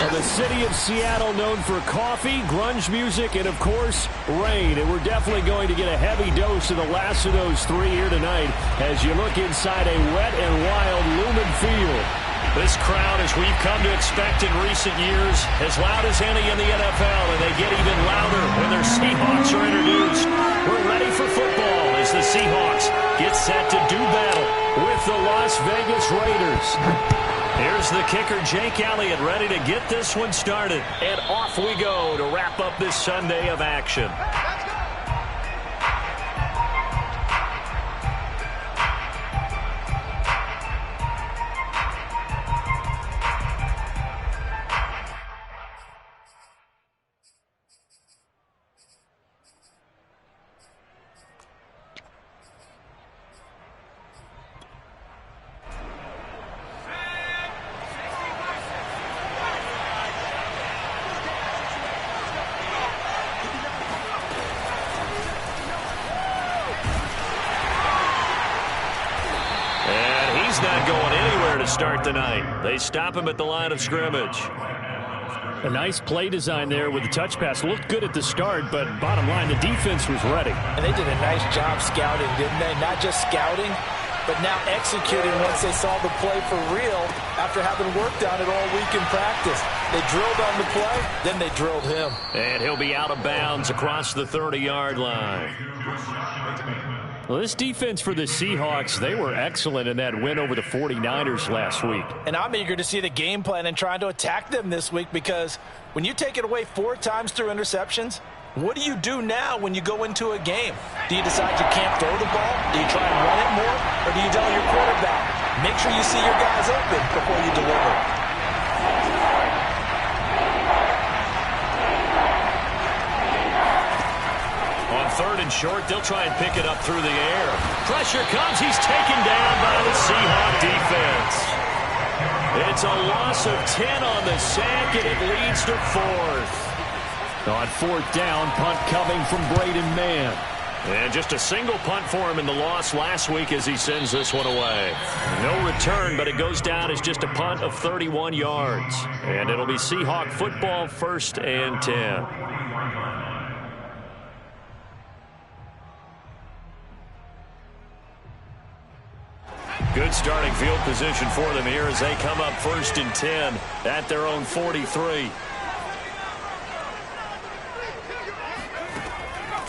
Well, the city of Seattle known for coffee, grunge music, and, of course, rain. And we're definitely going to get a heavy dose of the last of those three here tonight as you look inside a wet and wild Lumen Field. This crowd, as we've come to expect in recent years, as loud as any in the NFL, and they get even louder when their Seahawks are introduced. We're ready for football as the Seahawks get set to do battle with the Las Vegas Raiders. Here's the kicker, Jake Elliott, ready to get this one started. And off we go to wrap up this Sunday of action. Not going anywhere to start the night. They stop him at the line of scrimmage. A nice play design there with the touch pass. Looked good at the start, but bottom line, the defense was ready. And they did a nice job scouting, didn't they? Not just scouting, but now executing once they saw the play for real after having worked on it all week in practice. They drilled on the play, then they drilled him. And he'll be out of bounds across the 30-yard line. Well, this defense for the Seahawks, they were excellent in that win over the 49ers last week. And I'm eager to see the game plan and trying to attack them this week, because when you take it away 4 times through interceptions, what do you do now when you go into a game? Do you decide you can't throw the ball? Do you try and run it more? Or do you tell your quarterback, make sure you see your guys open before you deliver? Third and short, they'll try and pick it up through the air. Pressure comes. He's taken down by the Seahawk defense. It's a loss of 10 on the sack, and it leads to 4th. On 4th down, punt coming from Braden Mann. And just a single punt for him in the loss last week as he sends this one away. No return, but it goes down as just a punt of 31 yards. And it'll be Seahawk football, 1st and 10. Good starting field position for them here as they come up 1st and 10 at their own 43.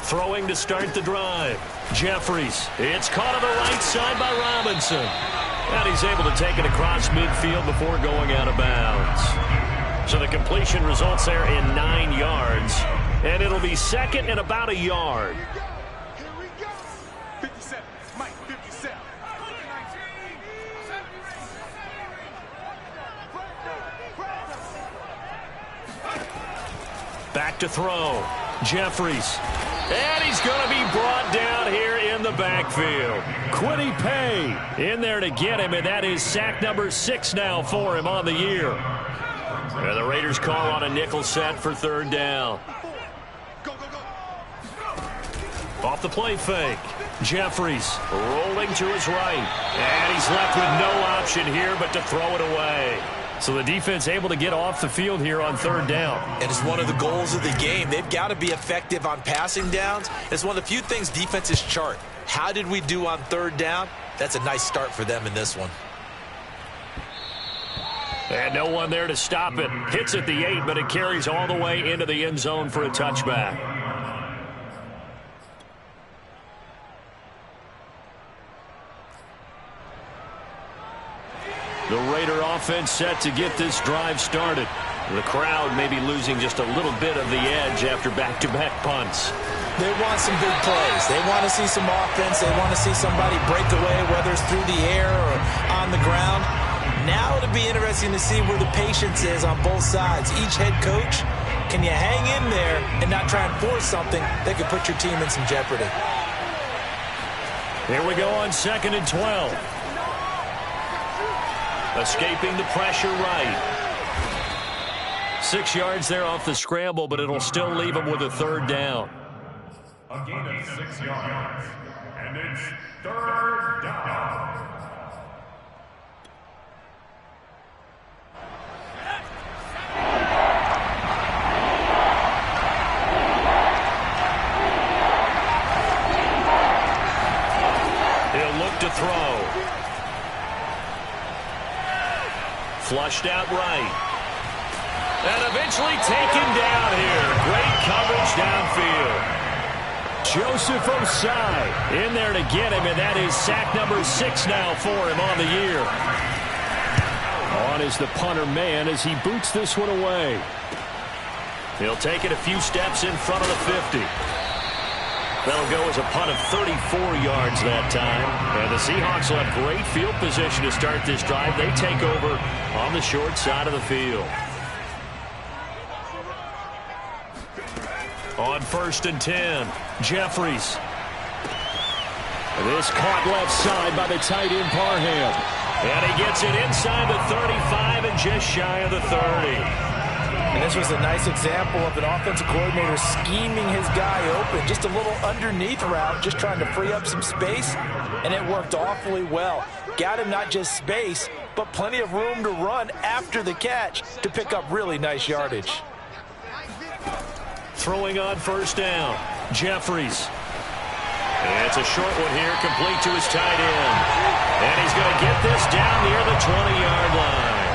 Throwing to start the drive. Jeffries. It's caught on the right side by Robinson. And he's able to take it across midfield before going out of bounds. So the completion results there in 9 yards. And it'll be 2nd and about a yard. Back to throw. Jeffries. And he's going to be brought down here in the backfield. Kwity Paye in there to get him, and that is sack number 6 now for him on the year. And the Raiders call on a nickel set for 3rd down. Off the play fake. Jeffries rolling to his right. And he's left with no option here but to throw it away. So the defense able to get off the field here on 3rd down. And it's one of the goals of the game. They've got to be effective on passing downs. It's one of the few things defenses chart. How did we do on 3rd down? That's a nice start for them in this one. And no one there to stop it. Hits at the 8, but it carries all the way into the end zone for a touchback. The Raider offense set to get this drive started. The crowd may be losing just a little bit of the edge after back-to-back punts. They want some big plays. They want to see some offense. They want to see somebody break away, whether it's through the air or on the ground. Now it'll be interesting to see where the patience is on both sides. Each head coach, can you hang in there and not try and force something that could put your team in some jeopardy? Here we go on 2nd and 12. Escaping the pressure right. 6 yards there off the scramble, but it'll still leave him with a 3rd down. A gain of 6 yards, and it's 3rd down. flushed out right. And eventually taken down here. Great coverage downfield. Joseph Osai in there to get him, and that is sack number 6 now for him on the year. On is the punter man as he boots this one away. He'll take it a few steps in front of the 50. That'll go as a punt of 34 yards that time. And the Seahawks will have great field position to start this drive. They take over on the short side of the field. On 1st and 10, Jeffries. This caught left side by the tight end Parham. And he gets it inside the 35 and just shy of the 30. And this was a nice example of an offensive coordinator scheming his guy open. Just a little underneath route, just trying to free up some space. And it worked awfully well. Got him not just space, but plenty of room to run after the catch to pick up really nice yardage. Throwing on 1st down, Jeffries. And it's a short one here, complete to his tight end. And he's going to get this down near the 20-yard line.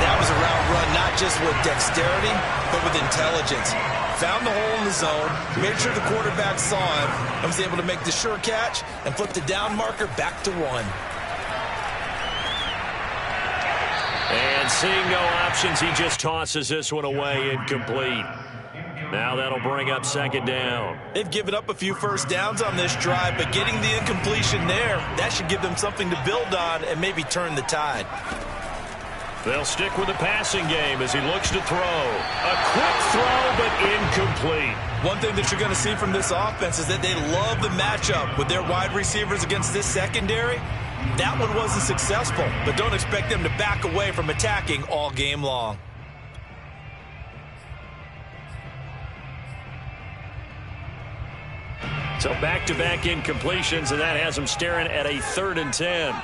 That was a route run not just with dexterity, but with intelligence. Found the hole in the zone, made sure the quarterback saw him, and was able to make the sure catch and flip the down marker back to 1. And seeing no options, he just tosses this one away, incomplete. Now that'll bring up 2nd down. They've given up a few first downs on this drive, but getting the incompletion there, that should give them something to build on and maybe turn the tide. They'll stick with the passing game as he looks to throw. A quick throw, but incomplete. One thing that you're going to see from this offense is that they love the matchup with their wide receivers against this secondary. That one wasn't successful, but don't expect them to back away from attacking all game long. So back-to-back incompletions, and that has them staring at a 3rd and 10.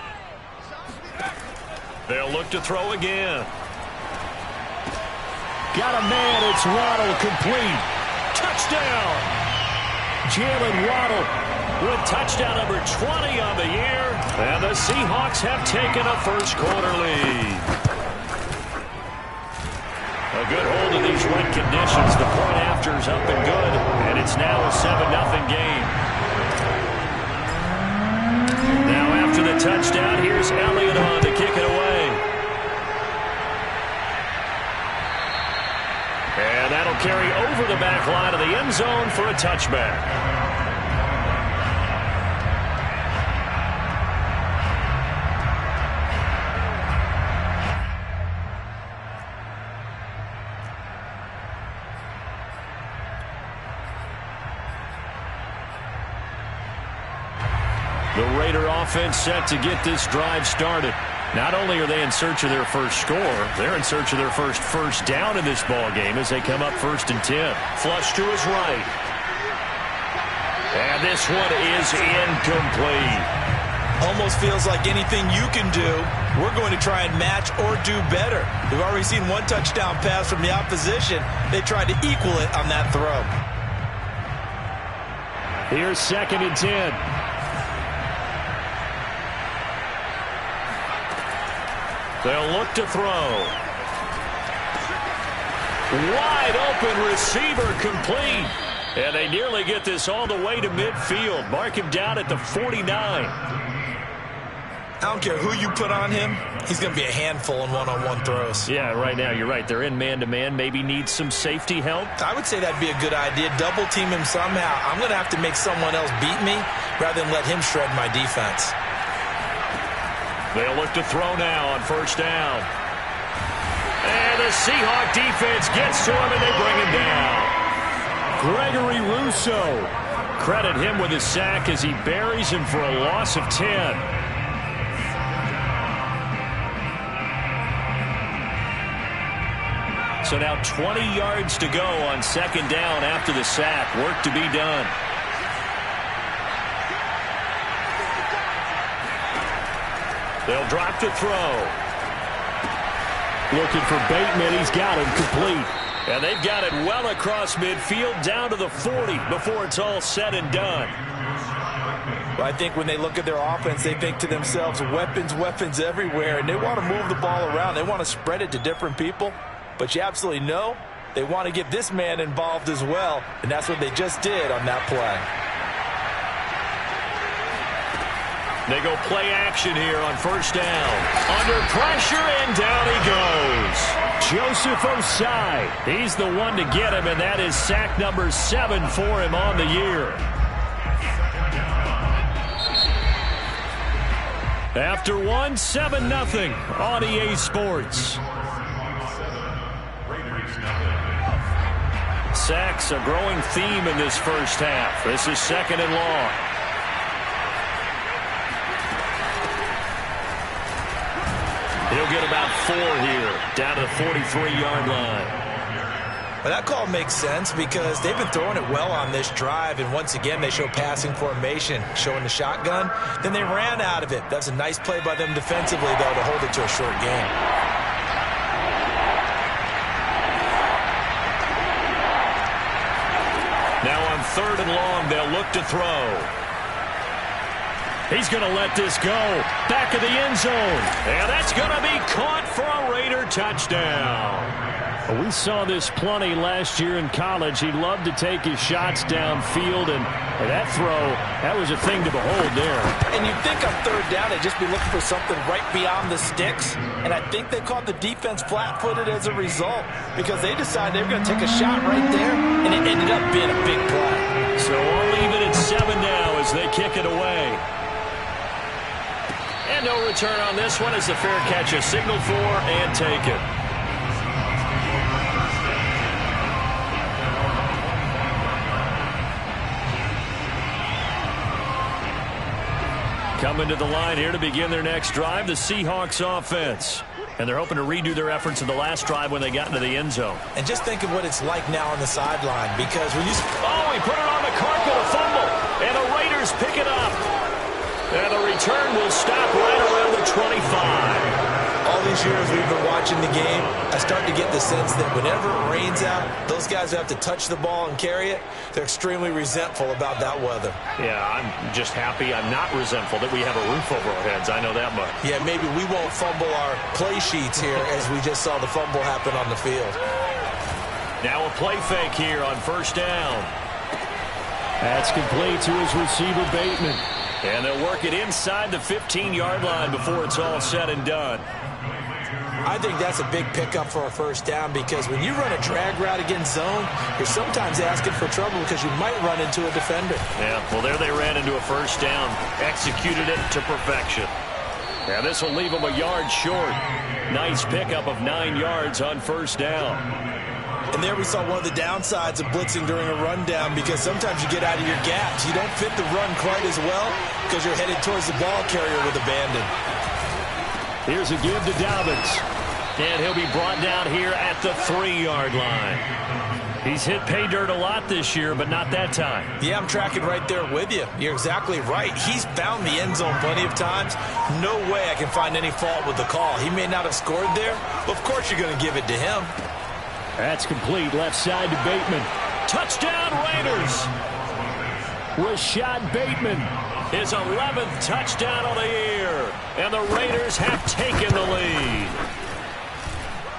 They'll look to throw again. Got a man, it's Waddle, complete. Touchdown! Jalen Waddle with touchdown number 20 on the year. And the Seahawks have taken a first-quarter lead. A good hold of these wet conditions. The point after's up and good, and it's now a 7-0 game. Now after the touchdown, here's Elliott on to kick it away. And that'll carry over the back line of the end zone for a touchback. The Raider offense set to get this drive started. Not only are they in search of their first score, they're in search of their first down in this ball game as they come up 1st and 10. Flush to his right. And this one is incomplete. Almost feels like anything you can do, we're going to try and match or do better. We've already seen one touchdown pass from the opposition. They tried to equal it on that throw. Here's 2nd and 10. They'll look to throw. Wide open receiver, complete. And they nearly get this all the way to midfield. Mark him down at the 49. I don't care who you put on him. He's going to be a handful in one-on-one throws. Yeah, right now you're right. They're in man-to-man. Maybe needs some safety help. I would say that'd be a good idea. Double team him somehow. I'm going to have to make someone else beat me rather than let him shred my defense. They'll look to throw now on 1st down. And the Seahawk defense gets to him, and they bring him down. Gregory Rousseau. Credit him with his sack as he buries him for a loss of 10. So now 20 yards to go on 2nd down after the sack. Work to be done. They'll drop to throw. Looking for Bateman. He's got him complete. And they've got it well across midfield down to the 40 before it's all said and done. But I think when they look at their offense, they think to themselves, weapons, weapons everywhere, and they want to move the ball around. They want to spread it to different people. But you absolutely know they want to get this man involved as well, and that's what they just did on that play. They go play action here on first down. Under pressure, and down he goes. Joseph Osai. He's the one to get him, and that is sack number 7 for him on the year. After 1, 7-0 on EA Sports. Sacks a growing theme in this first half. This is 2nd and long. He'll get about 4 here, down to the 43-yard line. Well, that call makes sense because they've been throwing it well on this drive, and once again they show passing formation, showing the shotgun. Then they ran out of it. That's a nice play by them defensively, though, to hold it to a short game. Now on 3rd and long, they'll look to throw. He's going to let this go. Back of the end zone. And that's going to be caught for a Raider touchdown. We saw this plenty last year in college. He loved to take his shots downfield, and that throw, that was a thing to behold there. And you'd think on 3rd down they'd just be looking for something right beyond the sticks. And I think they caught the defense flat-footed as a result because they decided they were going to take a shot right there, and it ended up being a big play. So we'll leave it at 7 now as they kick it away. And no return on this one as the fair catch is signaled for and taken. Coming to the line here to begin their next drive, the Seahawks offense. And they're hoping to redo their efforts in the last drive when they got into the end zone. And just think of what it's like now on the sideline because when you... Oh, he put it on the carpet, a fumble. And the Raiders pick it up. And the return will stop right around the 25. All these years we've been watching the game, I start to get the sense that whenever it rains out, those guys who have to touch the ball and carry it, they're extremely resentful about that weather. Yeah, I'm just happy I'm not resentful that we have a roof over our heads. I know that much. Yeah, maybe we won't fumble our play sheets here as we just saw the fumble happen on the field. Now a play fake here on first down. That's complete to his receiver, Bateman. And they'll work it inside the 15-yard line before it's all said and done. I think that's a big pickup for a first down because when you run a drag route against zone, you're sometimes asking for trouble because you might run into a defender. Yeah, well, there they ran into a first down. Executed it to perfection. Now this will leave them a yard short. Nice pickup of 9 yards on first down. And there we saw one of the downsides of blitzing during a rundown because sometimes you get out of your gaps. You don't fit the run quite as well because you're headed towards the ball carrier with abandon. Here's a give to Dobbins. And he'll be brought down here at the 3-yard line. He's hit pay dirt a lot this year, but not that time. Yeah, I'm tracking right there with you. You're exactly right. He's found the end zone plenty of times. No way I can find any fault with the call. He may not have scored there, but of course you're going to give it to him. That's complete. Left side to Bateman. Touchdown, Raiders. Rashad Bateman. His 11th touchdown of the year. And the Raiders have taken the lead.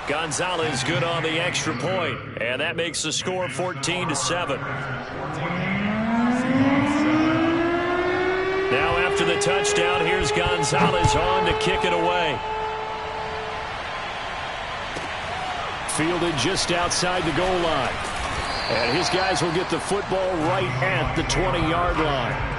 Gonzalez good on the extra point. And that makes the score 14-7. Now after the touchdown, here's Gonzalez on to kick it away. Fielded just outside the goal line. And his guys will get the football right at the 20-yard line.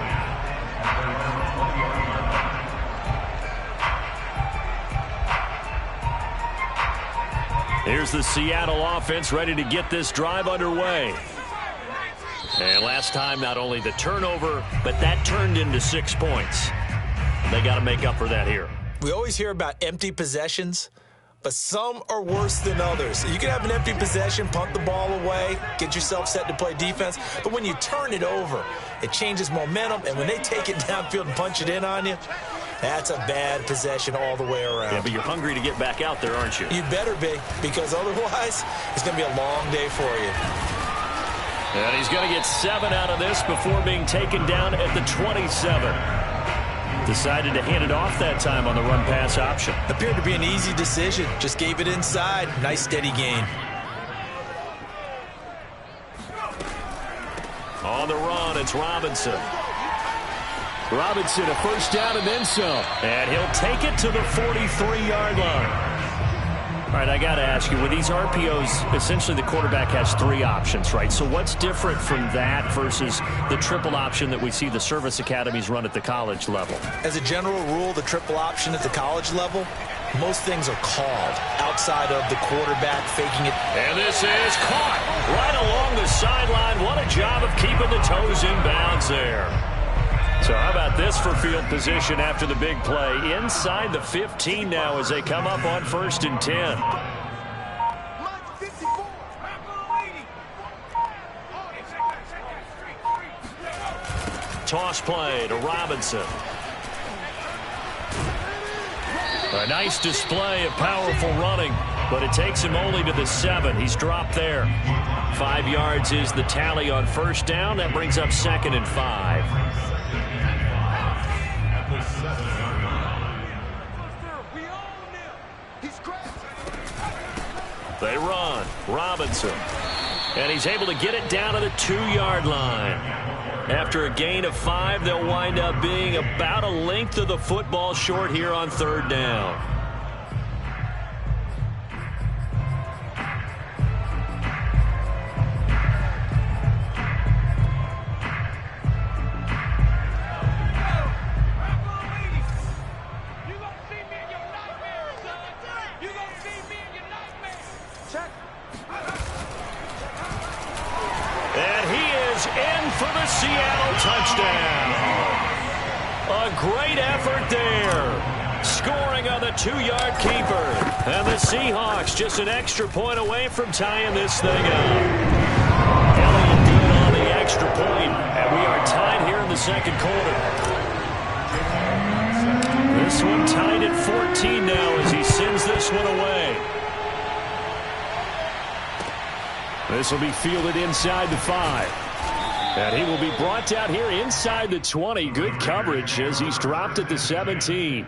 Here's the Seattle offense ready to get this drive underway. And last time, not only the turnover, but that turned into 6 points. They got to make up for that here. We always hear about empty possessions, but some are worse than others. You can have an empty possession, punt the ball away, get yourself set to play defense, but when you turn it over, it changes momentum, and when they take it downfield and punch it in on you, that's a bad possession all the way around. Yeah, but you're hungry to get back out there, aren't you? You better be, because otherwise, it's going to be a long day for you. And he's going to get 7 out of this before being taken down at the 27. Decided to hand it off that time on the run-pass option. Appeared to be an easy decision. Just gave it inside. Nice steady gain. On the run, it's Robinson. Robinson, a first down and then some. And he'll take it to the 43-yard line. All right, I got to ask you, with these RPOs, essentially the quarterback has 3 options, right? So what's different from that versus the triple option that we see the service academies run at the college level? As a general rule, the triple option at the college level, most things are called outside of the quarterback faking it. And this is caught right along the sideline. What a job of keeping the toes in bounds there. So how about this for field position after the big play? Inside the 15 now as they come up on 1st and 10. Toss play to Robinson. A nice display of powerful running, but it takes him only to the 7. He's dropped there. 5 yards is the tally on 1st down. That brings up 2nd and 5. They run. Robinson. And he's able to get it down to the 2-yard line. After a gain of 5, they'll wind up being about a length of the football short here on 3rd down. Seattle touchdown. A great effort there. Scoring on the 2-yard keeper. And the Seahawks just an extra point away from tying this thing up. Elliott good on the extra point. And we are tied here in the 2nd quarter. This one tied at 14 now as he sends this one away. This will be fielded inside the 5. And he will be brought down here inside the 20. Good coverage as he's dropped at the 17.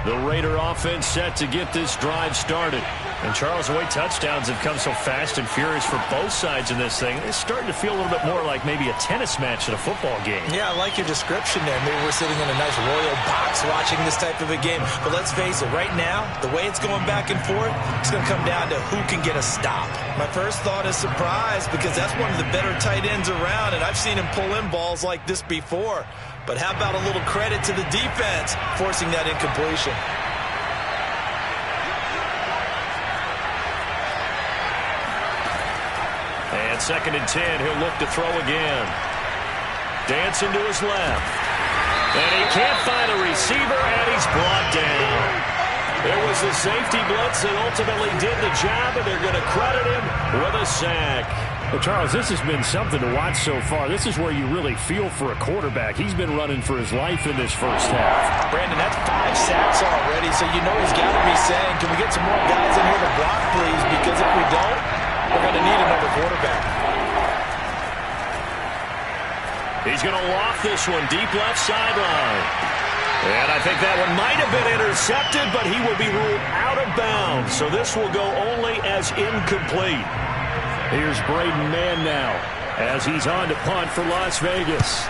The Raider offense set to get this drive started. And Charles, the way touchdowns have come so fast and furious for both sides in this thing, it's starting to feel a little bit more like maybe a tennis match at a football game. Yeah, I like your description there. Maybe we're sitting in a nice royal box watching this type of a game. But let's face it, right now, the way it's going back and forth, it's going to come down to who can get a stop. My first thought is surprise because that's one of the better tight ends around, and I've seen him pull in balls like this before. But how about a little credit to the defense forcing that incompletion? And 2nd and 10, he'll look to throw again. Dancing to his left. And he can't find a receiver, and he's brought down. It was the safety blitz that ultimately did the job, and they're going to credit him with a sack. Well, Charles, this has been something to watch so far. This is where you really feel for a quarterback. He's been running for his life in this first half. Brandon, that's 5 sacks already, so you know he's got to be saying, can we get some more guys in here to block, please? Because if we don't, we're going to need another quarterback. He's going to loft this one deep left sideline. And I think that one might have been intercepted, but he will be ruled out of bounds. So this will go only as incomplete. Here's Braden Mann now as he's on to punt for Las Vegas.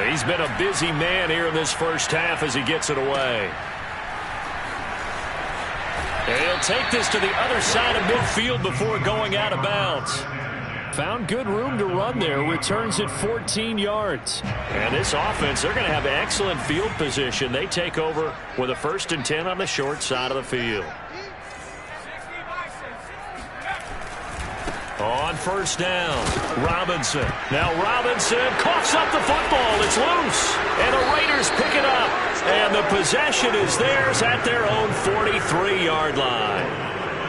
He's been a busy man here in this first half as he gets it away. And he'll take this to the other side of midfield before going out of bounds. Found good room to run there. Returns at 14 yards. And this offense, they're going to have excellent field position. They take over with a 1st and 10 on the short side of the field. On 1st down, Robinson. Now Robinson coughs up the football. It's loose. And the Raiders pick it up. And the possession is theirs at their own 43-yard line.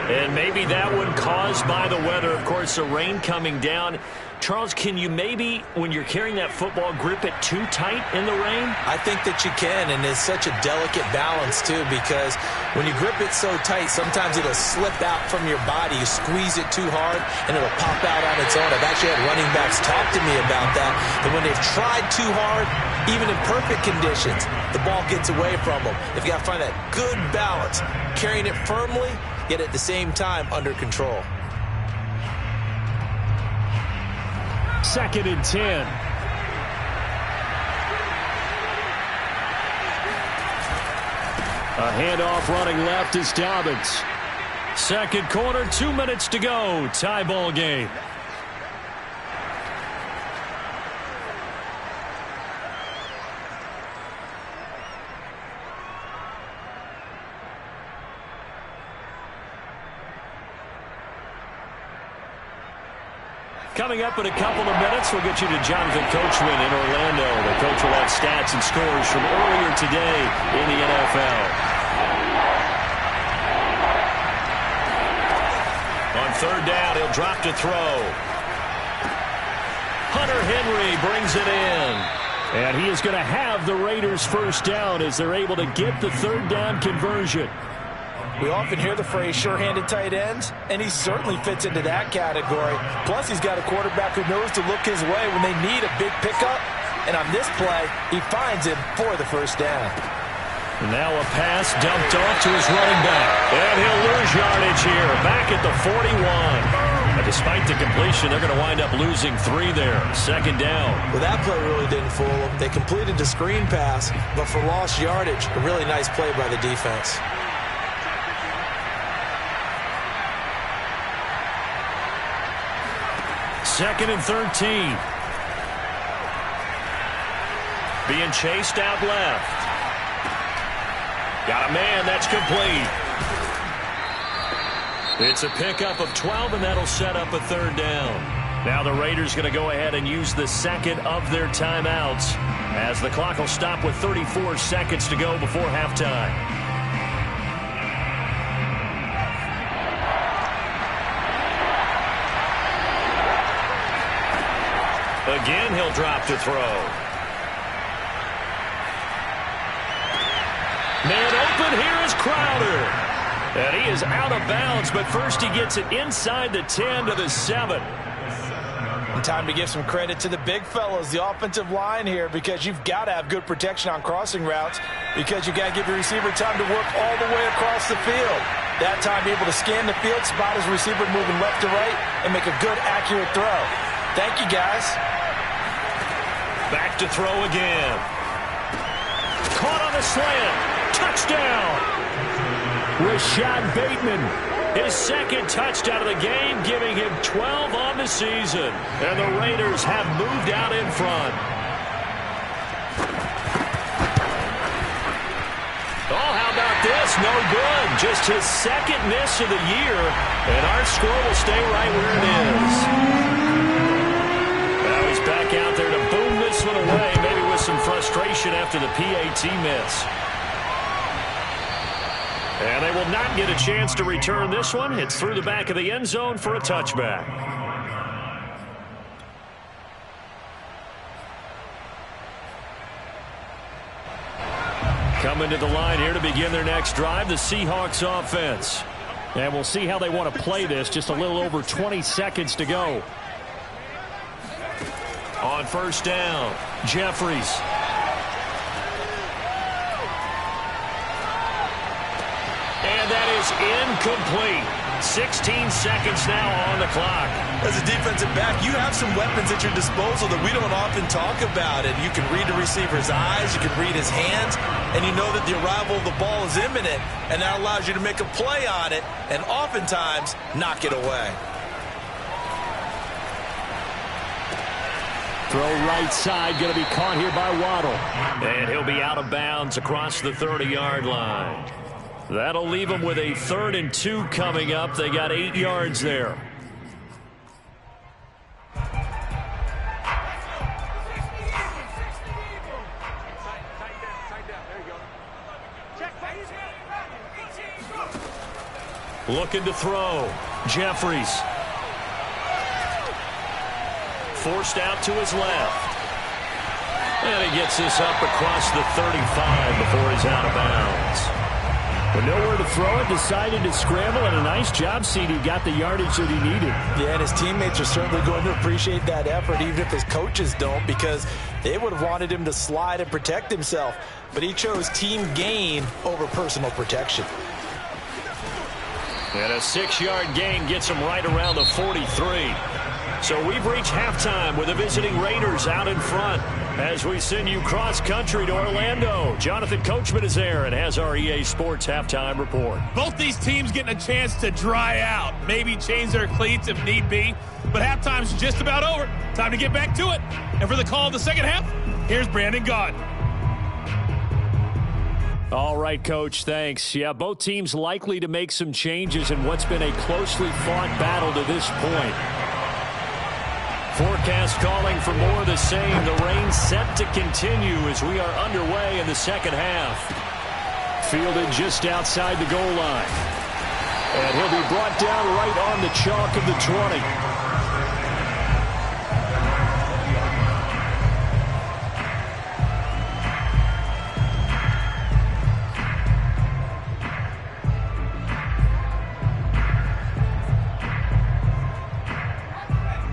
And maybe that one caused by the weather. Of course, the rain coming down. Charles, can you maybe, when you're carrying that football, grip it too tight in the rain? I think that you can, and it's such a delicate balance, too, because when you grip it so tight, sometimes it'll slip out from your body. You squeeze it too hard, and it'll pop out on its own. I've actually had running backs talk to me about that when they've tried too hard, even in perfect conditions, the ball gets away from them. They've got to find that good balance, carrying it firmly, yet at the same time under control. 2nd and 10. A handoff running left is Dobbins. Second quarter, 2 minutes to go. Tie ball game. Coming up in a couple of minutes, we'll get you to Jonathan Coachman in Orlando. The coach will have stats and scores from earlier today in the NFL. On 3rd down, he'll drop to throw. Hunter Henry brings it in. And he is going to have the Raiders' first down as they're able to get the 3rd down conversion. We often hear the phrase sure-handed tight ends, and he certainly fits into that category. Plus, he's got a quarterback who knows to look his way when they need a big pickup. And on this play, he finds him for the first down. And now a pass dumped off to his running back. And he'll lose yardage here, back at the 41. But despite the completion, they're going to wind up losing 3 there. 2nd down. Well, that play really didn't fool them. They completed the screen pass, but for lost yardage, a really nice play by the defense. 2nd and 13. Being chased out left. Got a man, that's complete. It's a pickup of 12, and that'll set up a 3rd down. Now the Raiders going to go ahead and use the 2nd of their timeouts as the clock will stop with 34 seconds to go before halftime. Again, he'll drop to throw. Man open, here is Crowder. And he is out of bounds, but first he gets it inside the 10 to the 7. And time to give some credit to the big fellas, the offensive line here, because you've got to have good protection on crossing routes, because you've got to give your receiver time to work all the way across the field. That time, be able to scan the field, spot his receiver moving left to right, and make a good, accurate throw. Thank you, guys. Back to throw again. Caught on the slant. Touchdown. Rashad Bateman. His 2nd touchdown of the game, giving him 12 on the season. And the Raiders have moved out in front. Oh, how about this? No good. Just his 2nd miss of the year. And our score will stay right where it is. Now he's back out there to boom this one away, maybe with some frustration after the PAT miss. And they will not get a chance to return this one. It's through the back of the end zone for a touchback. Coming to the line here to begin their next drive, the Seahawks offense. And we'll see how they want to play this. Just a little over 20 seconds to go. On 1st down, Jeffries. And that is incomplete. 16 seconds now on the clock. As a defensive back, you have some weapons at your disposal that we don't often talk about. And you can read the receiver's eyes, you can read his hands, and you know that the arrival of the ball is imminent, and that allows you to make a play on it and oftentimes knock it away. Throw right side, going to be caught here by Waddle. And he'll be out of bounds across the 30-yard line. That'll leave them with a 3rd and 2 coming up. They got 8 yards there. Looking to throw. Jeffries. Forced out to his left. And he gets this up across the 35 before he's out of bounds. But nowhere to throw it, decided to scramble, and a nice job, CD. Got the yardage that he needed. Yeah, and his teammates are certainly going to appreciate that effort, even if his coaches don't, because they would have wanted him to slide and protect himself. But he chose team gain over personal protection. And a 6-yard gain gets him right around the 43. So we've reached halftime with the visiting Raiders out in front. As we send you cross-country to Orlando, Jonathan Coachman is there and has our EA Sports halftime report. Both these teams getting a chance to dry out, maybe change their cleats if need be. But halftime's just about over. Time to get back to it. And for the call of the second half, here's Brandon Gaudin. All right, Coach, thanks. Yeah, both teams likely to make some changes in what's been a closely fought battle to this point. Forecast calling for more of the same. The rain set to continue as we are underway in the second half. Fielded just outside the goal line. And he'll be brought down right on the chalk of the 20.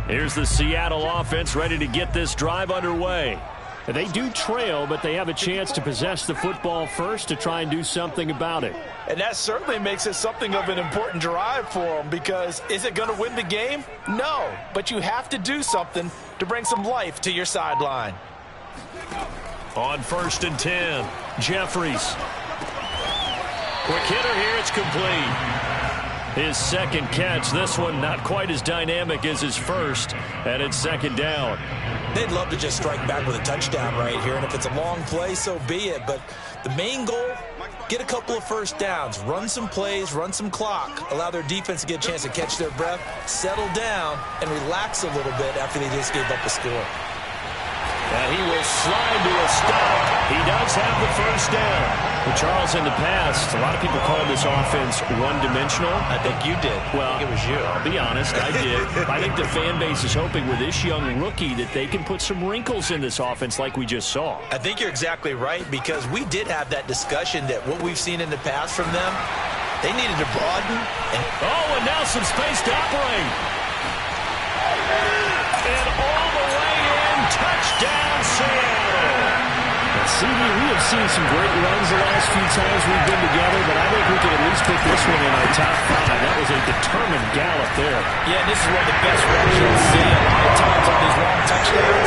Here's the Seattle offense ready to get this drive underway. They do trail, but they have a chance to possess the football first to try and do something about it. And that certainly makes it something of an important drive for them, because is it going to win the game? No, but you have to do something to bring some life to your sideline. On 1st and 10, Jeffries. Quick hitter here, it's complete. His second catch, this one not quite as dynamic as his first, and it's second down. They'd love to just strike back with a touchdown right here, and if it's a long play, so be it. But the main goal, get a couple of first downs, run some plays, run some clock, allow their defense to get a chance to catch their breath, settle down, and relax a little bit after they just gave up a score. And he will slide to a stop. He does have the first down. Well, Charles, in the past, a lot of people called this offense one-dimensional. I think you did. Well, I think it was you. I'll be honest, I did. I think the fan base is hoping with this young rookie that they can put some wrinkles in this offense like we just saw. I think you're exactly right, because we did have that discussion that what we've seen in the past from them, they needed to broaden. And now some space to operate. And all the way in, touchdown Seattle. CD, we have seen some great runs the last few times we've been together, but I think we can at least put this one in our top 5. That was a determined gallop there. Yeah, and this is one of the best runs you'll see. A lot of times on these long touchdowns,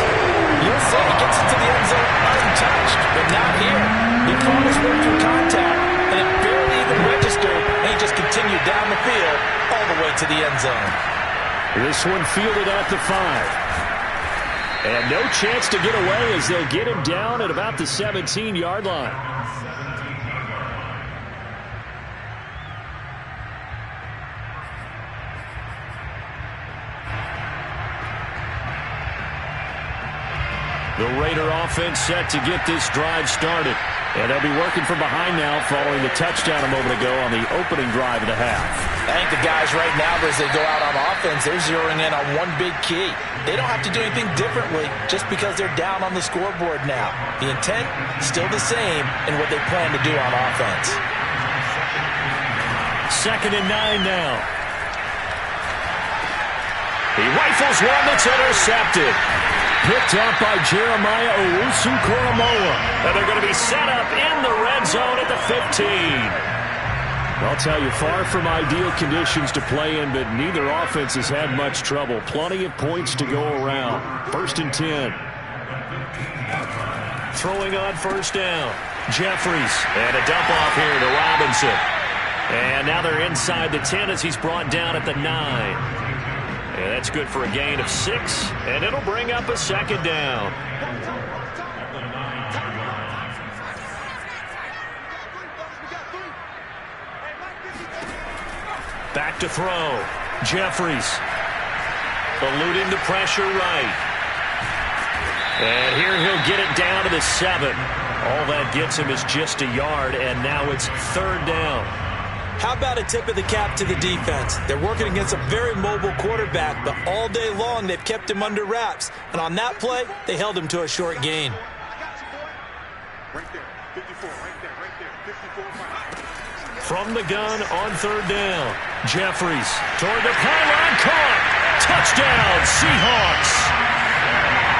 you'll see he gets into the end zone untouched, but not here. He caught his way through contact, and it barely even registered, and he just continued down the field all the way to the end zone. This one fielded at the 5. And no chance to get away as they'll get him down at about the 17-yard line. The Raider offense set to get this drive started. And they'll be working from behind now following the touchdown a moment ago on the opening drive of the half. I think the guys right now, as they go out on offense, they're zeroing in on one big key. They don't have to do anything differently just because they're down on the scoreboard now. The intent, still the same in what they plan to do on offense. 2nd and 9 now. He rifles one that's intercepted. Picked up by Jeremiah Owusu-Koramoah. And they're going to be set up in the red zone at the 15. I'll tell you, far from ideal conditions to play in, but neither offense has had much trouble. Plenty of points to go around. 1st and 10. Throwing on 1st down. Jeffries. And a dump off here to Robinson. And now they're inside the 10 as he's brought down at the 9. And that's good for a gain of 6, and it'll bring up a 2nd down. Back to throw. Jeffries. Eluding the pressure right. And here he'll get it down to the 7. All that gets him is just a yard, and now it's 3rd down. How about a tip of the cap to the defense? They're working against a very mobile quarterback, but all day long they've kept him under wraps. And on that play, they held him to a short gain. From the gun on third down. Jeffries toward the pylon, caught. Touchdown, Seahawks.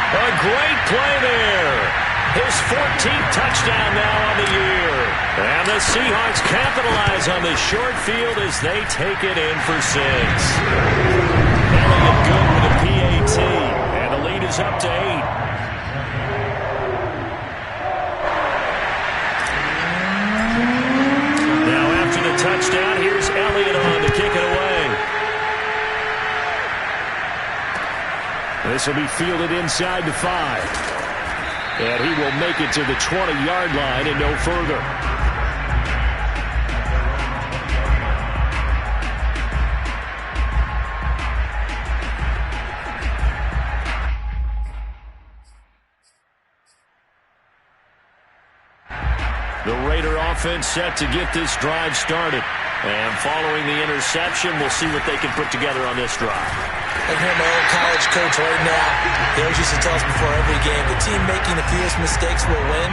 A great play there. His 14th touchdown now on the year. And the Seahawks capitalize on this short field as they take it in for 6. Elliott good with a PAT. And the lead is up to 8. Touchdown. Here's Elliott on to kick it away. This will be fielded inside the 5. And he will make it to the 20-yard line and no further. The Raider offense set to get this drive started. And following the interception, we'll see what they can put together on this drive. I hear my old college coach right now. He always used to tell us before every game, the team making the fewest mistakes will win.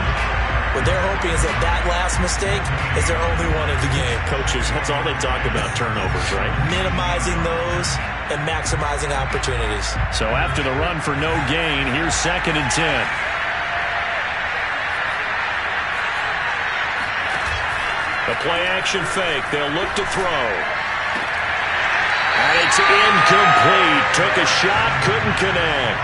What they're hoping is that that last mistake is their only one of the game. Coaches, that's all they talk about, turnovers, right? Minimizing those and maximizing opportunities. So after the run for no gain, here's 2nd and 10. The play-action fake. They'll look to throw. And it's incomplete. Took a shot, couldn't connect.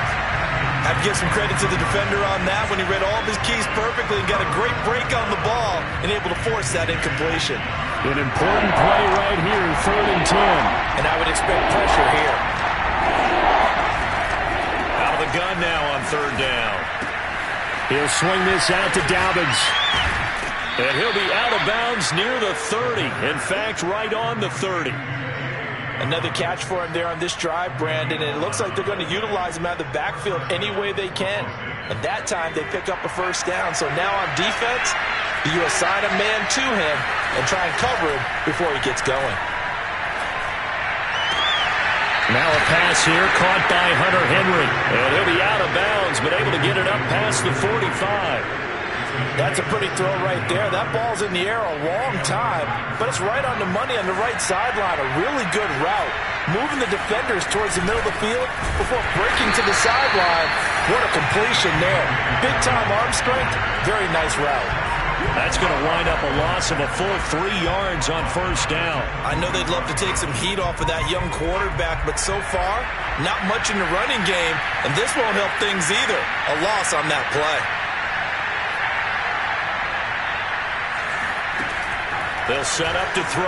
I have to give some credit to the defender on that when he read all of his keys perfectly and got a great break on the ball and able to force that incompletion. An important play right here, 3rd and 10. And I would expect pressure here. Out of the gun now on 3rd down. He'll swing this out to Dobbins. And he'll be out of bounds near the 30. In fact, right on the 30. Another catch for him there on this drive, Brandon, and it looks like they're going to utilize him out of the backfield any way they can. And that time, they pick up a 1st down. So now on defense, you assign a man to him and try and cover him before he gets going. Now a pass here, caught by Hunter Henry. And he'll be out of bounds, but able to get it up past the 45. That's a pretty throw right there. That ball's in the air a long time, but it's right on the money on the right sideline. A really good route. Moving the defenders towards the middle of the field before breaking to the sideline. What a completion there. Big-time arm strength. Very nice route. That's going to wind up a loss of a full 3 yards on 1st down. I know they'd love to take some heat off of that young quarterback, but so far, not much in the running game, and this won't help things either. A loss on that play. They'll set up to throw.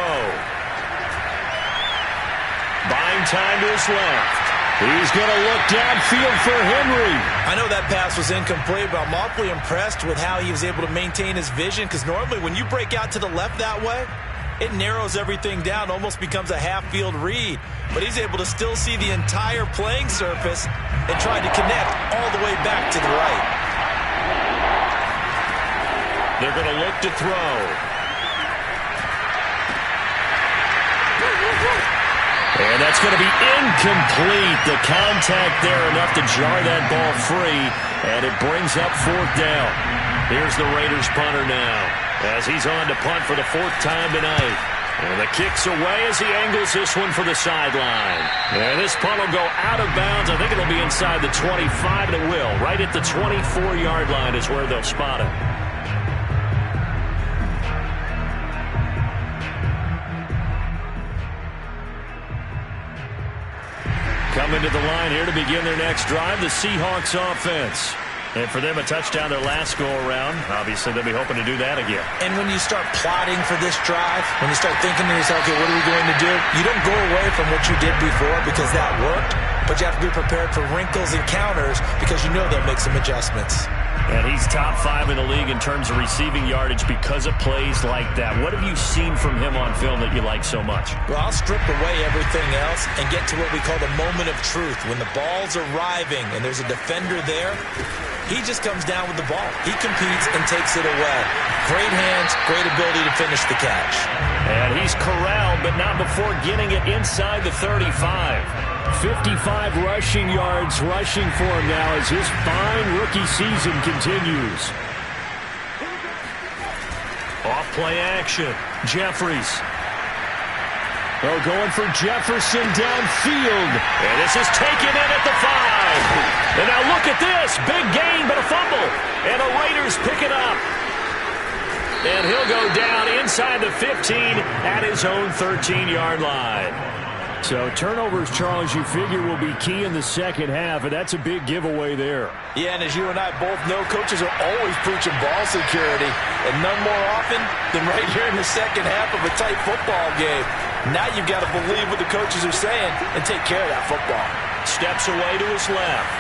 Buying time to his left. He's going to look downfield for Henry. I know that pass was incomplete, but I'm awfully impressed with how he was able to maintain his vision, because normally when you break out to the left that way, it narrows everything down, almost becomes a half-field read. But he's able to still see the entire playing surface and try to connect all the way back to the right. They're going to look to throw. And that's going to be incomplete. The contact there enough to jar that ball free, and it brings up 4th down. Here's the Raiders punter now, as he's on to punt for the 4th time tonight. And the kick's away as he angles this one for the sideline. And this punt will go out of bounds. I think it'll be inside the 25, and it will. Right at the 24-yard line is where they'll spot it. Coming to the line here to begin their next drive, the Seahawks offense. And for them, a touchdown their last go-around. Obviously, they'll be hoping to do that again. And when you start plotting for this drive, when you start thinking to yourself, okay, what are we going to do? You don't go away from what you did before because that worked, but you have to be prepared for wrinkles and counters because you know they'll make some adjustments. And he's top 5 in the league in terms of receiving yardage because of plays like that. What have you seen from him on film that you like so much? Well, I'll strip away everything else and get to what we call the moment of truth. When the ball's arriving and there's a defender there, he just comes down with the ball. He competes and takes it away. Great hands, great ability to finish the catch. And he's corralled, but not before getting it inside the 35. 55 rushing yards rushing for him now as his fine rookie season continues. Off play action. Jeffries. Oh, going for Jefferson downfield. And this is taken in at the 5. And now look at this. Big gain, but a fumble. And the Raiders pick it up. And he'll go down inside the 15 at his own 13-yard line. So turnovers, Charles, you figure will be key in the second half, and that's a big giveaway there. Yeah, and as you and I both know, coaches are always preaching ball security, and none more often than right here in the second half of a tight football game. Now you've got to believe what the coaches are saying and take care of that football. Steps away to his left.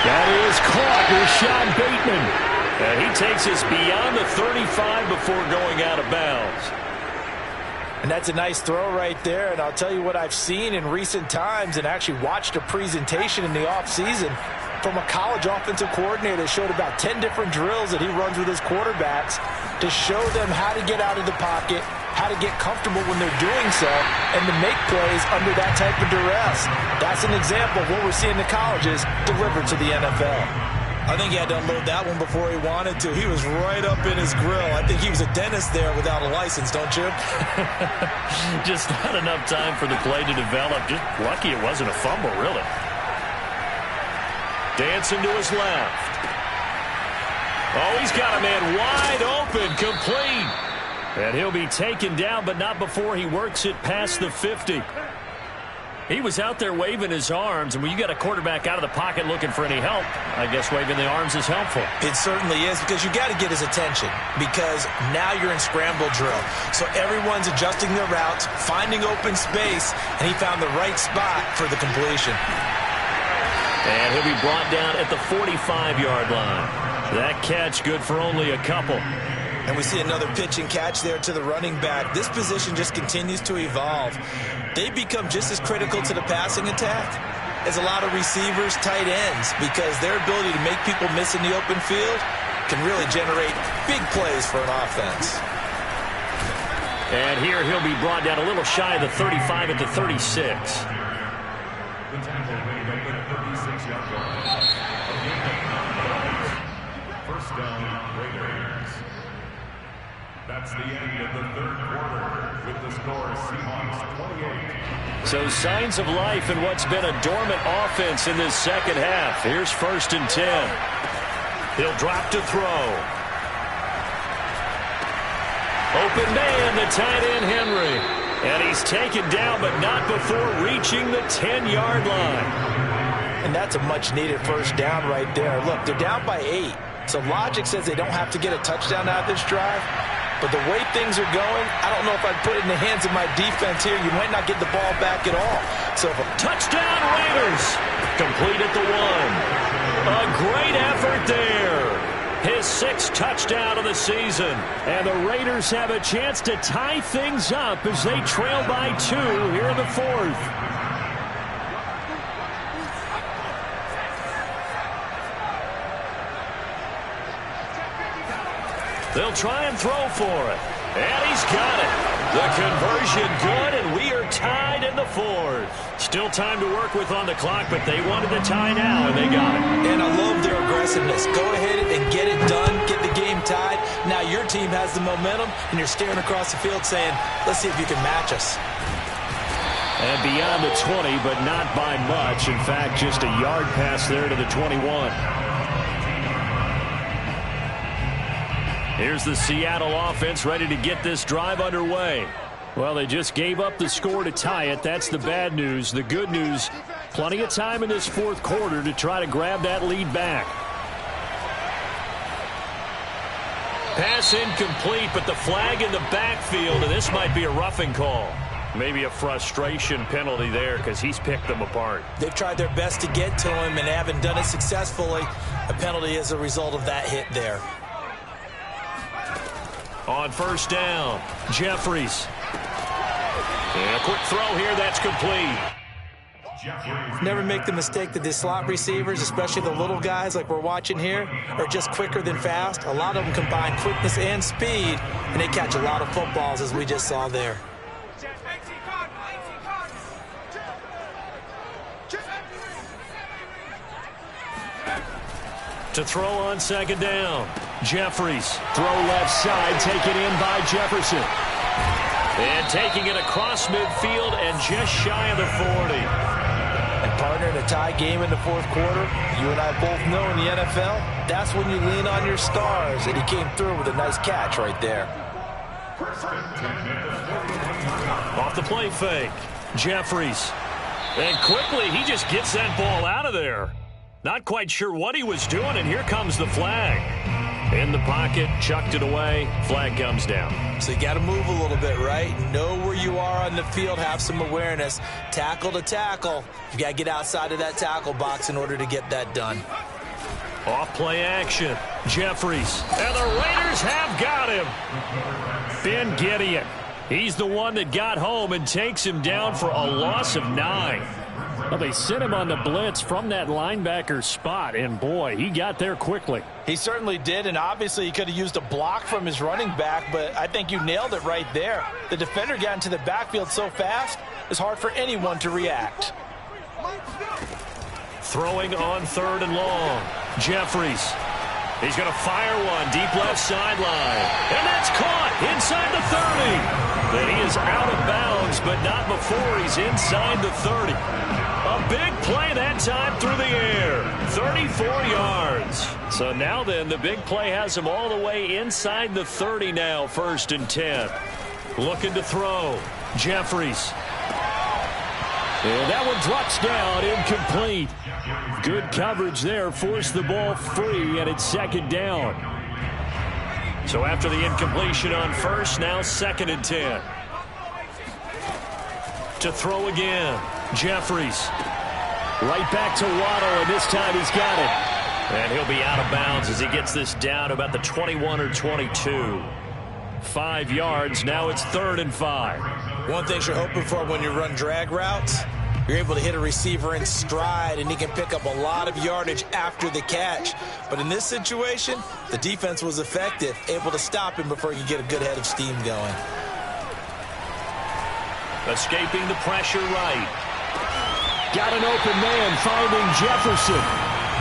That is caught. Rashad Bateman. And he takes us beyond the 35 before going out of bounds. And that's a nice throw right there. And I'll tell you what I've seen in recent times and actually watched a presentation in the offseason from a college offensive coordinator that showed about 10 different drills that he runs with his quarterbacks to show them how to get out of the pocket, how to get comfortable when they're doing so, and to make plays under that type of duress. That's an example of what we're seeing the colleges deliver to the NFL. I think he had to unload that one before he wanted to. He was right up in his grill. I think he was a dentist there without a license, don't you? Just not enough time for the play to develop. Just lucky it wasn't a fumble, really. Dancing to his left. Oh, he's got a man wide open, complete. And he'll be taken down, but not before he works it past the 50. He was out there waving his arms, and when you got a quarterback out of the pocket looking for any help, I guess waving the arms is helpful. It certainly is, because you got to get his attention, because now you're in scramble drill. So everyone's adjusting their routes, finding open space, and he found the right spot for the completion. And he'll be brought down at the 45-yard line. That catch good for only a couple. And we see another pitch and catch there to the running back. This position just continues to evolve. They become just as critical to the passing attack as a lot of receivers, tight ends, because their ability to make people miss in the open field can really generate big plays for an offense. And here he'll be brought down a little shy of the 35 at the 36. First down, Raiders. That's the end of the third quarter with the score Seahawks 28. So signs of life in what's been a dormant offense in this second half. Here's 1st and 10. He'll drop to throw. Open man, the tight end Henry. And he's taken down, but not before reaching the 10-yard line. And that's a much-needed first down right there. Look, they're down by 8. So logic says they don't have to get a touchdown out of this drive. But the way things are going, I don't know if I'd put it in the hands of my defense here. You might not get the ball back at all. So touchdown Raiders. Complete at the 1. A great effort there. His 6th touchdown of the season. And the Raiders have a chance to tie things up as they trail by 2 here in the 4th. They'll try and throw for it. And he's got it. The conversion good, and we are tied in the 4th. Still time to work with on the clock, but they wanted the tie now, and they got it. And I love their aggressiveness. Go ahead and get it done. Get the game tied. Now your team has the momentum, and you're staring across the field saying, let's see if you can match us. And beyond the 20, but not by much. In fact, just a yard pass there to the 21. Here's the Seattle offense ready to get this drive underway. Well, they just gave up the score to tie it. That's the bad news. The good news, plenty of time in this 4th quarter to try to grab that lead back. Pass incomplete, but the flag in the backfield, and this might be a roughing call. Maybe a frustration penalty there because he's picked them apart. They've tried their best to get to him and haven't done it successfully. A penalty as a result of that hit there. On 1st down, Jeffries. And a quick throw here, that's complete. Never make the mistake that the slot receivers, especially the little guys like we're watching here, are just quicker than fast. A lot of them combine quickness and speed, and they catch a lot of footballs, as we just saw there. To throw on second down, Jeffries. Throw left side, taken in by Jefferson. And taking it across midfield and just shy of the 40. And partner, in a tie game in the fourth quarter, you and I both know in the NFL, that's when you lean on your stars. And he came through with a nice catch right there. Off the play fake, Jeffries. And quickly, he just gets that ball out of there. Not quite sure what he was doing, and here comes the flag. In the pocket, chucked it away, flag comes down. So you got to move a little bit, right? Know where you are on the field, have some awareness. Tackle to tackle. You got to get outside of that tackle box in order to get that done. Off play action, Jeffries. And the Raiders have got him. Ben Gideon. He's the one that got home and takes him down for a loss of 9. Well, they sent him on the blitz from that linebacker spot, and boy, he got there quickly. He certainly did, and obviously he could have used a block from his running back, but I think you nailed it right there. The defender got into the backfield so fast, it's hard for anyone to react. Throwing on third and long, Jeffries. He's going to fire one deep left sideline, and that's caught inside the 30. Then he is out of bounds, but not before he's inside the 30. A big play that time through the air. 34 yards. So now then, the big play has him all the way inside the 30 now, 1st and 10. Looking to throw. Jeffries. And that one drops down, incomplete. Good coverage there, forced the ball free, and it's 2nd down. So after the incompletion on first, now 2nd and 10. To throw again, Jeffries. Right back to Waddle, and this time he's got it. And he'll be out of bounds as he gets this down to about the 21 or 22. 5 yards, now it's 3rd and 5. One thing you're hoping for when you run drag routes, you're able to hit a receiver in stride, and he can pick up a lot of yardage after the catch. But in this situation, the defense was effective, able to stop him before he could get a good head of steam going. Escaping the pressure right. Got an open man, finding Jefferson.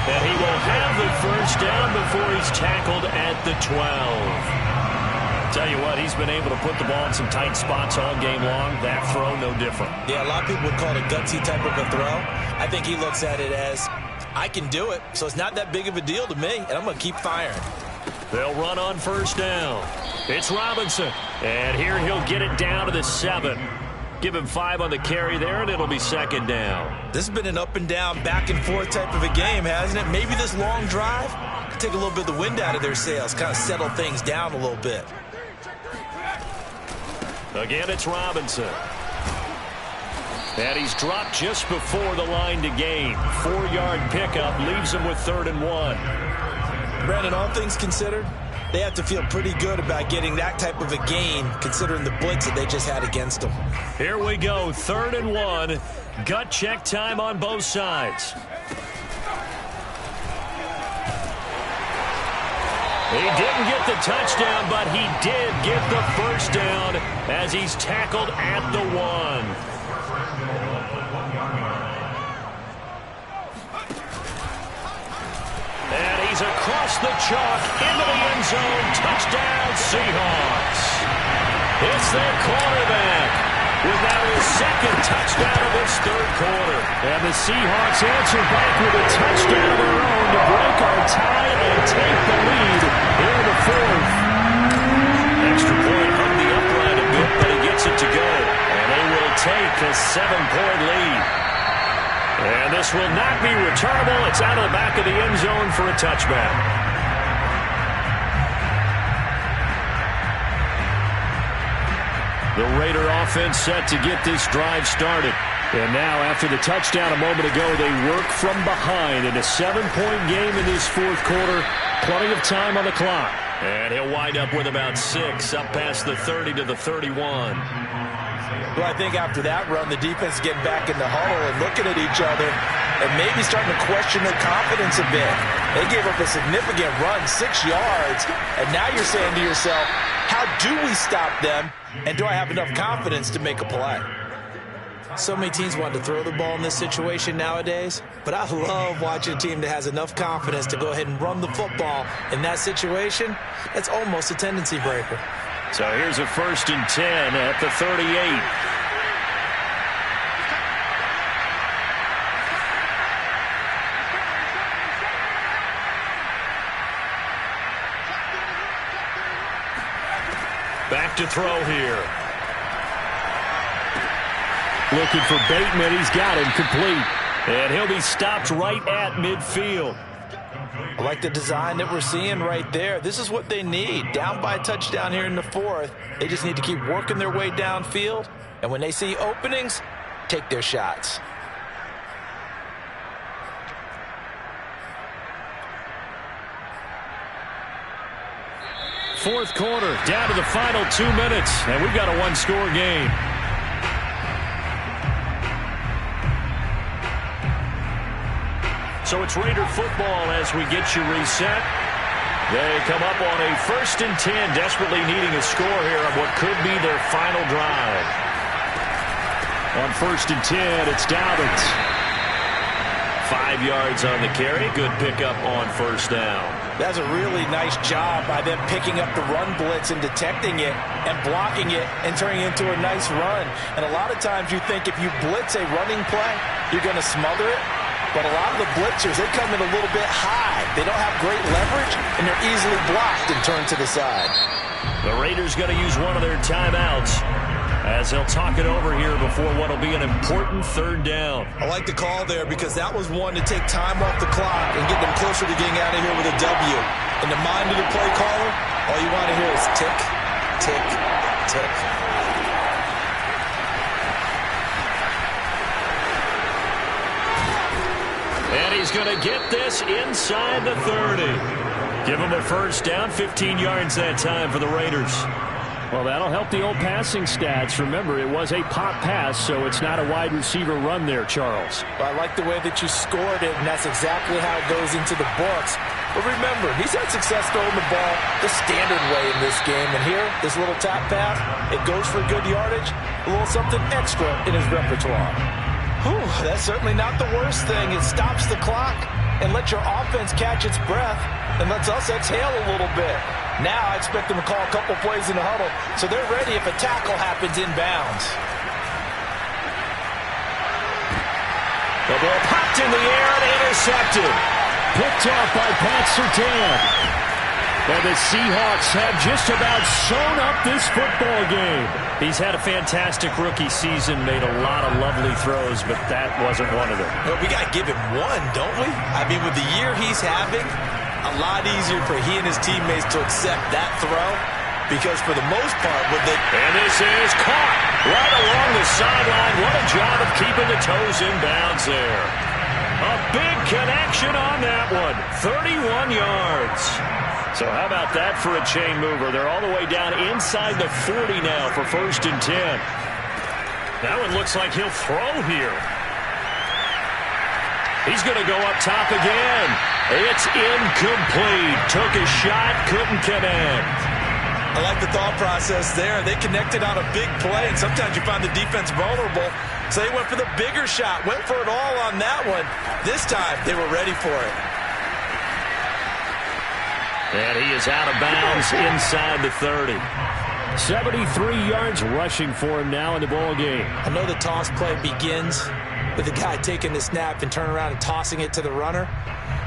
And he will have the 1st down before he's tackled at the 12. Tell you what, he's been able to put the ball in some tight spots all game long. That throw, no different. Yeah, a lot of people would call it a gutsy type of a throw. I think he looks at it as, I can do it, so it's not that big of a deal to me, and I'm going to keep firing. They'll run on 1st down. It's Robinson. And here he'll get it down to the 7. Give him 5 on the carry there, and it'll be 2nd down. This has been an up and down, back and forth type of a game, hasn't it? Maybe this long drive could take a little bit of the wind out of their sails, kind of settle things down a little bit. Again, it's Robinson. And he's dropped just before the line to gain. 4-yard pickup leaves him with 3rd and 1. Brandon, all things considered, they have to feel pretty good about getting that type of a gain, considering the blitz that they just had against them. Here we go, 3rd and 1. Gut check time on both sides. He didn't get the touchdown, but he did get the 1st down as he's tackled at the 1. And he's across the chalk into the end zone. Touchdown, Seahawks. It's their quarterback with now his 2nd touchdown of this 3rd quarter. And the Seahawks answer back with a touchdown of their own to break our tie and take the lead in the 4th. Extra point hung the upright a bit, but he gets it to go. And they will take a 7-point lead. And this will not be returnable. It's out of the back of the end zone for a touchback. The Raider offense set to get this drive started. And now, after the touchdown a moment ago, they work from behind in a 7-point game in this 4th quarter. Plenty of time on the clock. And he'll wind up with about 6, up past the 30 to the 31. Well, I think after that run, the defense is getting back in the huddle and looking at each other and maybe starting to question their confidence a bit. They gave up a significant run, 6 yards, and now you're saying to yourself, how do we stop them, and do I have enough confidence to make a play? So many teams want to throw the ball in this situation nowadays, but I love watching a team that has enough confidence to go ahead and run the football in that situation. That's almost a tendency breaker. So here's a 1st and 10 at the 38. Back to throw here. Looking for Bateman. He's got him complete. And he'll be stopped right at midfield. I like the design that we're seeing right there. This is what they need. Down by a touchdown here in the 4th. They just need to keep working their way downfield. And when they see openings, take their shots. Fourth quarter, down to the final 2 minutes, and we've got a one-score game. So it's Raider football as we get you reset. They come up on a 1st and 10, desperately needing a score here on what could be their final drive. On 1st and 10, it's Dobbins. 5 yards on the carry. Good pickup on 1st down. That's a really nice job by them picking up the run blitz and detecting it and blocking it and turning it into a nice run. And a lot of times you think if you blitz a running play, you're going to smother it. But a lot of the blitzers, they come in a little bit high. They don't have great leverage, and they're easily blocked and turned to the side. The Raiders going to use one of their timeouts as they'll talk it over here before what will be an important 3rd down. I like the call there because that was one to take time off the clock and get them closer to getting out of here with a W. In the mind of the play caller, all you want to hear is tick, tick, tick. And he's going to get this inside the 30. Give him a 1st down, 15 yards that time for the Raiders. Well, that'll help the old passing stats. Remember, it was a pop pass, so it's not a wide receiver run there, Charles. I like the way that you scored it, and that's exactly how it goes into the books. But remember, he's had success throwing the ball the standard way in this game. And here, this little tap pass, it goes for good yardage, a little something extra in his repertoire. Whew, that's certainly not the worst thing. It stops the clock and lets your offense catch its breath and lets us exhale a little bit. Now I expect them to call a couple plays in the huddle so they're ready if a tackle happens inbounds. The ball popped in the air and intercepted. Picked off by Pat Surtain. And the Seahawks have just about sewn up this football game. He's had a fantastic rookie season, made a lot of lovely throws, but that wasn't one of them. Well, we got to give him one, don't we? I mean, with the year he's having, a lot easier for he and his teammates to accept that throw because for the most part, and this is caught right along the sideline. What a job of keeping the toes in bounds there. A big connection on that one. 31 yards. So how about that for a chain mover? They're all the way down inside the 40 now for 1st and 10. That one looks like he'll throw here. He's going to go up top again. It's incomplete. Took a shot, couldn't connect. I like the thought process there. They connected on a big play, and sometimes you find the defense vulnerable. So they went for the bigger shot, went for it all on that one. This time, they were ready for it. And he is out of bounds inside the 30. 73 yards rushing for him now in the ball game. I know the toss play begins with the guy taking the snap and turning around and tossing it to the runner.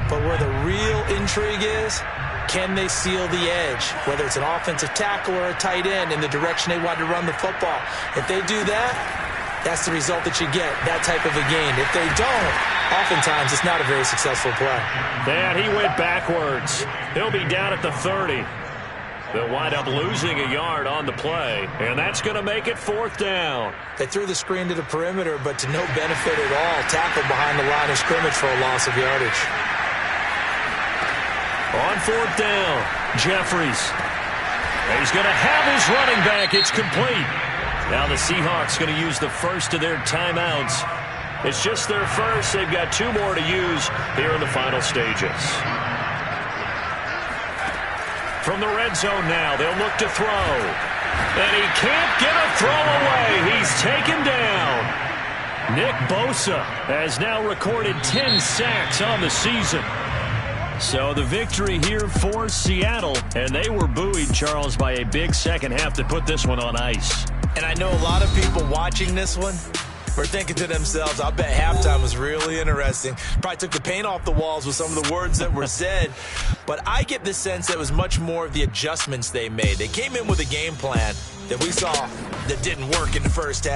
But where the real intrigue is, can they seal the edge? Whether it's an offensive tackle or a tight end in the direction they want to run the football. If they do that, that's the result that you get, that type of a gain. If they don't, oftentimes it's not a very successful play. And he went backwards. He'll be down at the 30. They'll wind up losing a yard on the play, and that's going to make it 4th down. They threw the screen to the perimeter, but to no benefit at all. Tackled behind the line of scrimmage for a loss of yardage. On 4th down, Jeffries. He's going to have his running back. It's complete. Now the Seahawks going to use the first of their timeouts. It's just their first. They've got 2 more to use here in the final stages. From the red zone now, they'll look to throw. And he can't get a throw away. He's taken down. Nick Bosa has now recorded 10 sacks on the season. So the victory here for Seattle, and they were buoyed, Charles, by a big second half to put this one on ice. And I know a lot of people watching this one were thinking to themselves, I bet halftime was really interesting. Probably took the paint off the walls with some of the words that were said. But I get the sense that it was much more of the adjustments they made. They came in with a game plan that we saw that didn't work in the first half.